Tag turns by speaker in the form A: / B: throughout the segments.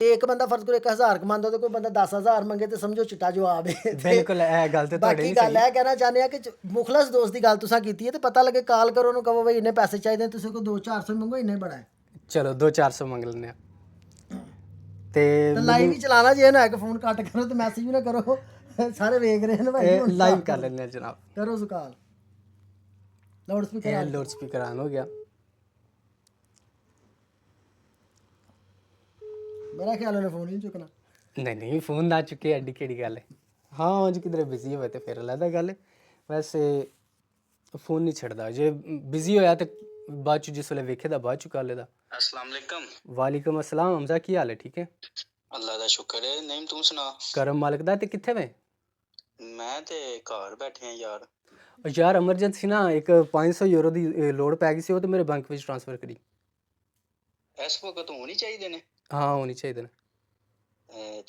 A: ਤੇ ਇੱਕ ਬੰਦਾ ਫਰਜ਼ ਕਰੋ 1000 ਕਮਾਉਂਦਾ ਤੇ ਕੋਈ ਬੰਦਾ 10000 ਮੰਗੇ ਤੇ ਸਮਝੋ ਚਿੱਟਾ ਜਵਾਬ ਹੈ।
B: ਬਿਲਕੁਲ ਇਹ ਗੱਲ ਤੇ ਤੁਹਾਡੀ
A: ਬਾਕੀ
B: ਨਹੀਂ
A: ਗੱਲ
B: ਸਹੀ।
A: ਇਹ ਕਹਿਣਾ ਚਾਹੁੰਦੇ ਆ ਕਿ ਮੁਖਲਸ ਦੋਸਤ ਦੀ ਗੱਲ ਤੁਸੀਂ ਕੀਤੀ ਹੈ ਤੇ ਪਤਾ ਲੱਗੇ ਕਾਲ ਕਰੋ ਉਹਨੂੰ ਕਹੋ ਬਈ ਇੰਨੇ ਪੈਸੇ ਚਾਹੀਦੇ ਨੇ, ਤੁਸੀਂ ਕੋਈ 200-400 ਮੰਗੋ ਇੰਨੇ ਬੜਾ ਹੈ।
B: ਚਲੋ 200-400 ਮੰਗ ਲੈਂਦੇ ਆ। ਤੇ
A: ਤੇ ਲਾਈਵ
B: ਮੈਨੂੰ
A: ਹੀ ਚਲਾਣਾ ਜੇ ਨਾ ਕਿ ਫੋਨ ਕੱਟ ਕਰੋ ਤੇ ਮੈਸੇਜ ਵੀ ਨਾ ਕਰੋ, ਸਾਰੇ ਵੇਖ ਰਹੇ ਨੇ ਭਾਈ। ਹੁਣ
B: ਲਾਈਵ ਕਰ ਲੈਂਦੇ ਆ ਜਨਾਬ।
A: ਕਰੋ ਸੁਕਾਲ ਲਾਊਡ ਸਪੀਕਰ
B: ਇਹ
A: ਆਨ
B: ਲਾਊਡ ਸਪੀਕਰ ਆਨ ਹੋ ਗਿਆ।
A: ਮੇਰਾ ਖਿਆਲ ਉਹਨੇ ਫੋਨ ਹੀ ਨਹੀਂ ਚੁੱਕਣਾ।
B: ਨਹੀਂ ਫੋਨ ਨਾ ਚੁੱਕੇ ਐਡੀ ਕਿਹੜੀ ਗੱਲ ਹੈ। ਹਾਂ ਉਂਝ ਕਿਧਰੇ ਬਿਜ਼ੀ ਹੋਵੇ ਤੇ ਫਿਰ ਅਲੱਗ ਗੱਲ ਹੈ। ਵੈਸੇ ਫੋਨ ਨਹੀਂ ਛੱਡਦਾ, ਜੇ ਬਿਜ਼ੀ ਹੋਇਆ ਤੇ ਬਾਅਦ 'ਚ ਜਿਸ ਵੇਲੇ ਵੇਖੇ ਤਾਂ ਬਾਅਦ 'ਚ ਕਰ ਲੈਦਾ।
C: अस्सलाम वालेकुम।
B: ਵਾਲੇਕੁਮ ਅਸਲਾਮ ਹਮਜ਼ਾ, ਕੀ ਹਾਲ ਹੈ? ਠੀਕ ਹੈ
C: अल्लाह दा शुक्र है। नहीं तू सुना।
B: ਕਰਮ ਮਾਲਕ ਦਾ। ਤੇ ਕਿੱਥੇ ਵੇ?
C: मैं ते घर बैठे हैं यार।
B: ਯਾਰ ਐਮਰਜੈਂਸੀ ਨਾ ਇੱਕ 500 ਯੂਰੋ ਦੀ ਲੋੜ ਪੈ ਗਈ ਸੀ, ਉਹ ਤੇ ਮੇਰੇ ਬੈਂਕ ਵਿੱਚ ਟ੍ਰਾਂਸਫਰ ਕਰੀ।
C: इस वक्त होनी चाहिए ने।
B: ਹਾਂ ਹੋਣੀ ਚਾਹੀਦੇ ਨੇ।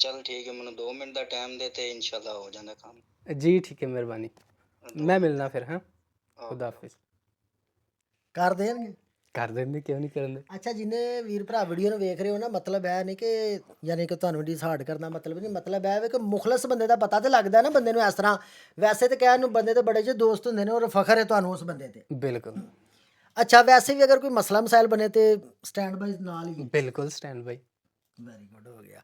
C: चल ठीक है, मैंने 2 मिनट का टाइम देते इंशाल्लाह हो जाना काम।
B: ਜੀ ਠੀਕ ਹੈ, ਮਿਹਰਬਾਨੀ। ਮੈਂ ਮਿਲਣਾ ਫਿਰ। ਹਾਂ ਖੁਦਾ ਹਾਫਿਜ਼।
A: ਕਰ ਦੇਣਗੇ।
B: ਕਰ ਦਿੰਦੇ, ਕਿਉਂ ਨਹੀਂ ਕਰਨ ਦੇ।
A: ਅੱਛਾ, ਜਿੰਨੇ ਵੀਰ ਭਰਾ ਵੀਡੀਓ ਨੂੰ ਵੇਖ ਰਹੇ ਹੋ ਨਾ, ਮਤਲਬ ਇਹ ਨਹੀਂ ਕਿ ਯਾਨੀ ਕਿ ਤੁਹਾਨੂੰ ਡਿਸਾਈਡ ਕਰਨਾ ਮਤਲਬ ਨਹੀਂ, ਮਤਲਬ ਇਹ ਵੇ ਕਿ ਮੁਖਲਸ ਬੰਦੇ ਦਾ ਪਤਾ ਤੇ ਲੱਗਦਾ ਨਾ ਬੰਦੇ ਨੂੰ। ਇਸ ਤਰ੍ਹਾਂ ਵੈਸੇ ਤੇ ਕਹਿਣ ਨੂੰ ਬੰਦੇ ਤੇ ਬੜੇ ਜਿਹੇ ਦੋਸਤ ਹੁੰਦੇ ਨੇ ਔਰ ਫਖਰ ਹੈ ਤੁਹਾਨੂੰ ਉਸ ਬੰਦੇ ਤੇ।
B: ਬਿਲਕੁਲ
A: ਅੱਛਾ, ਵੈਸੇ ਵੀ ਅਗਰ ਕੋਈ ਮਸਲਾ ਮਸਾਇਲ ਬਣੇ ਤੇ ਸਟੈਂਡ ਬਾਈ ਨਾਲ ਹੀ।
B: ਬਿਲਕੁਲ ਸਟੈਂਡ ਬਾਈ।
A: ਵੈਰੀ ਗੁੱਡ ਹੋ ਗਿਆ।